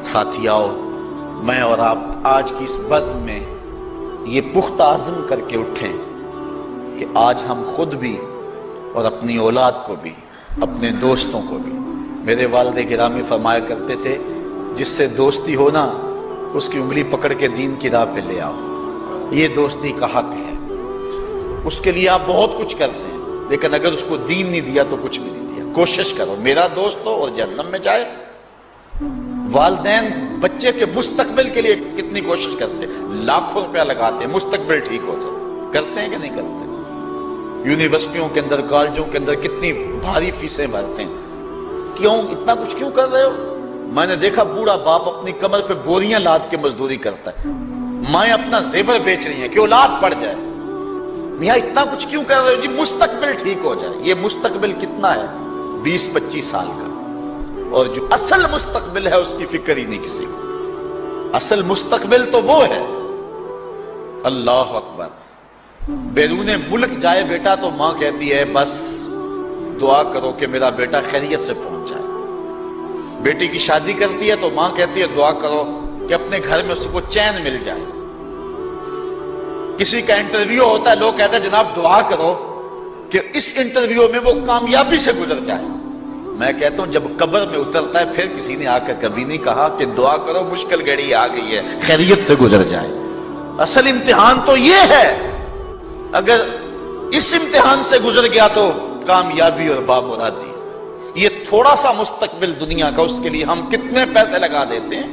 ساتھیاؤ، میں اور آپ آج کی اس بزم میں یہ پختہ عزم کر کے اٹھیں کہ آج ہم خود بھی اور اپنی اولاد کو بھی، اپنے دوستوں کو بھی، میرے والد گرامی فرمایا کرتے تھے جس سے دوستی ہو نا اس کی انگلی پکڑ کے دین کی راہ پہ لے آؤ، یہ دوستی کا حق ہے۔ اس کے لیے آپ بہت کچھ کرتے ہیں لیکن اگر اس کو دین نہیں دیا تو کچھ بھی نہیں دیا۔ کوشش کرو میرا دوست ہو اور جہنم میں جائے۔ والدین بچے کے مستقبل کے لیے کتنی کوشش کرتے ہیں، لاکھوں روپیہ لگاتے ہیں مستقبل ٹھیک ہو جائے، کرتے ہیں کہ نہیں کرتے؟ یونیورسٹیوں کے اندر، کالجوں کے اندر کتنی بھاری فیسیں بھرتے ہیں، کیوں اتنا کچھ کیوں کر رہے ہو؟ میں نے دیکھا بوڑھا باپ اپنی کمر پہ بوریاں لاد کے مزدوری کرتا ہے، مائیں اپنا زیور بیچ رہی ہیں کہ اولاد پڑ جائے۔ میاں اتنا کچھ کیوں کر رہے ہو؟ جی مستقبل ٹھیک ہو جائے۔ یہ مستقبل کتنا ہے؟ 20-25 سال کا، اور جو اصل مستقبل ہے اس کی فکر ہی نہیں کسی کو۔ اصل مستقبل تو وہ ہے، اللہ اکبر، بیرون ملک جائے بیٹا تو ماں کہتی ہے بس دعا کرو کہ میرا بیٹا خیریت سے پہنچ جائے۔ بیٹی کی شادی کرتی ہے تو ماں کہتی ہے دعا کرو کہ اپنے گھر میں اس کو چین مل جائے۔ کسی کا انٹرویو ہوتا ہے، لوگ کہتے ہیں جناب دعا کرو کہ اس انٹرویو میں وہ کامیابی سے گزر جائے۔ میں کہتا ہوں جب قبر میں اترتا ہے پھر کسی نے آ کر کبھی نہیں کہا کہ دعا کرو مشکل گھڑی آ گئی ہے خیریت سے گزر جائے۔ اصل امتحان تو یہ ہے، اگر اس امتحان سے گزر گیا تو کامیابی اور بامرادی۔ یہ تھوڑا سا مستقبل دنیا کا، اس کے لیے ہم کتنے پیسے لگا دیتے ہیں۔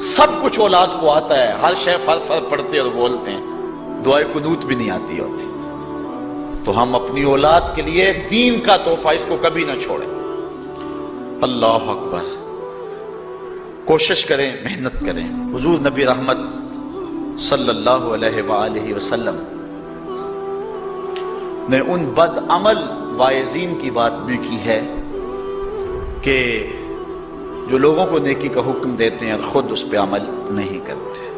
سب کچھ اولاد کو آتا ہے، ہر شے فر فر پڑھتے اور بولتے ہیں، دعائے قنوت بھی نہیں آتی ہوتی۔ تو ہم اپنی اولاد کے لیے دین کا تحفہ اس کو کبھی نہ چھوڑیں۔ اللہ اکبر، کوشش کریں، محنت کریں۔ حضور نبی رحمت صلی اللہ علیہ وآلہ وسلم نے ان بد عمل واعظین کی بات بھی کی ہے کہ جو لوگوں کو نیکی کا حکم دیتے ہیں اور خود اس پہ عمل نہیں کرتے۔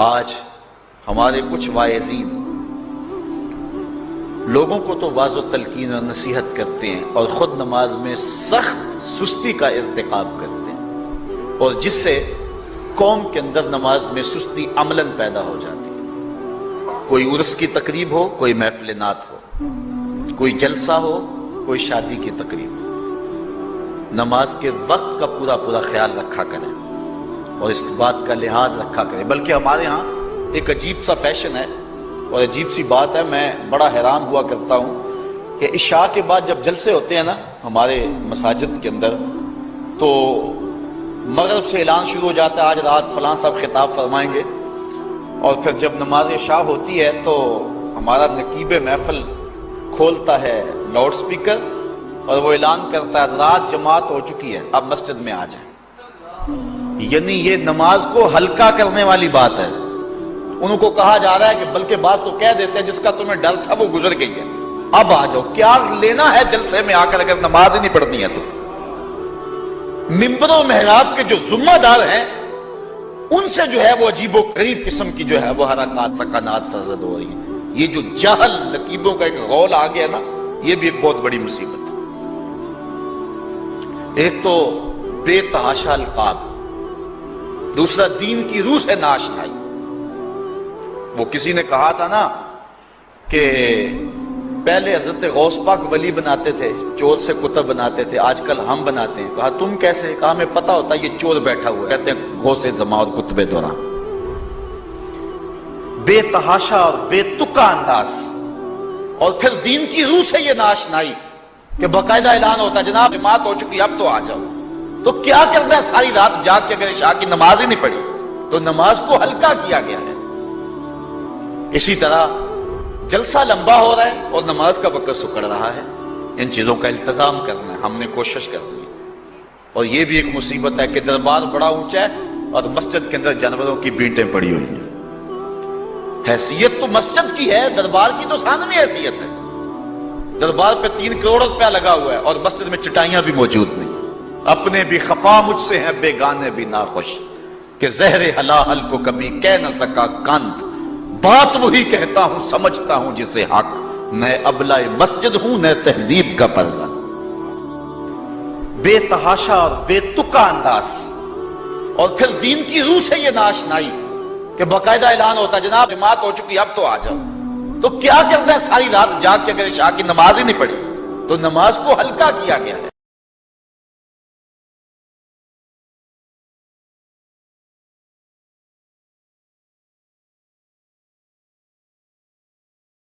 آج ہمارے کچھ واعظین لوگوں کو تو واعظ و تلقین اور نصیحت کرتے ہیں اور خود نماز میں سخت سستی کا ارتکاب کرتے ہیں، اور جس سے قوم کے اندر نماز میں سستی عملاً پیدا ہو جاتی ہے۔ کوئی عرس کی تقریب ہو، کوئی محفل نعت ہو، کوئی جلسہ ہو، کوئی شادی کی تقریب ہو، نماز کے وقت کا پورا خیال رکھا کریں اور اس بات کا لحاظ رکھا کریں۔ بلکہ ہمارے ہاں ایک عجیب سا فیشن ہے اور عجیب سی بات ہے، میں بڑا حیران ہوا کرتا ہوں کہ عشاء کے بعد جب جلسے ہوتے ہیں نا ہمارے مساجد کے اندر، تو مغرب سے اعلان شروع ہو جاتا ہے آج رات فلاں صاحب خطاب فرمائیں گے، اور پھر جب نماز عشاء ہوتی ہے تو ہمارا نقیب محفل کھولتا ہے لاؤڈ سپیکر اور وہ اعلان کرتا ہے حضرات جماعت ہو چکی ہے، اب مسجد میں آ جائیں۔ یعنی یہ نماز کو ہلکا کرنے والی بات ہے۔ انہوں کو کہا جا رہا ہے کہ بلکہ بعض تو کہہ دیتے ہیں جس کا تمہیں ڈر تھا وہ گزر گئی ہے، اب آ جاؤ، کیا لینا ہے جلسے میں آ کر اگر نماز ہی نہیں پڑھنی ہے تو۔ ممبر و محراب کے جو ذمہ دار ہیں ان سے جو ہے وہ عجیب و غریب قسم کی جو ہے وہ حرکات سکنات سرزد ہو رہی ہیں۔ یہ جو جہل نقیبوں کا ایک غول آ گیا نا، یہ بھی ایک بہت بڑی مصیبت ہے۔ ایک تو بے تحاشا القاب، دوسرا دین کی روح سے ناشنائی۔ وہ کسی نے کہا تھا نا کہ پہلے حضرت غوث پاک ولی بناتے تھے، چور سے کتب بناتے تھے، آج کل ہم بناتے ہیں۔ کہا تم کیسے؟ کہا ہمیں پتا ہوتا ہے یہ چور بیٹھا ہوا ہے، کہتے ہیں غوث زمان اور کتب دوران۔ بے تحاشا اور بے تکا انداز، اور پھر دین کی روح سے یہ ناشنائی کہ باقاعدہ اعلان ہوتا ہے جناب جماعت ہو چکی اب تو آ جاؤ۔ تو کیا کرنا ہے؟ ساری رات جاگ کے اگر عشاء کی نماز ہی نہیں پڑھی تو نماز کو ہلکا کیا گیا ہے۔ اسی طرح جلسہ لمبا ہو رہا ہے اور نماز کا وقت سکڑ رہا ہے۔ ان چیزوں کا التزام کرنا ہے، ہم نے کوشش کرنی ہے۔ اور یہ بھی ایک مصیبت ہے کہ دربار بڑا اونچا ہے اور مسجد کے اندر جانوروں کی بینٹیں پڑی ہوئی ہیں۔ حیثیت تو مسجد کی ہے، دربار کی تو ثانوی حیثیت ہے۔ دربار پہ 3 کروڑ روپیہ لگا ہوا ہے اور مسجد میں چٹائیاں بھی موجود نہیں۔ اپنے بھی خفا مجھ سے ہیں بیگانے بھی ناخوش، کہ زہر حلاحل کو کبھی کہہ نہ سکا کند، بات وہی کہتا ہوں سمجھتا ہوں جسے حق، میں ابلہ مسجد ہوں نہ تہذیب کا فرزند۔ بے تحاشا اور بے تکا انداز، اور پھر دین کی روح سے یہ ناشنائی کہ باقاعدہ اعلان ہوتا ہے جناب جماعت ہو چکی اب تو آ جاؤ. تو کیا کرنا ہے ساری رات جاگ کے اگر عشاء کی نماز ہی نہیں پڑھی تو نماز کو ہلکا کیا گیا ہے.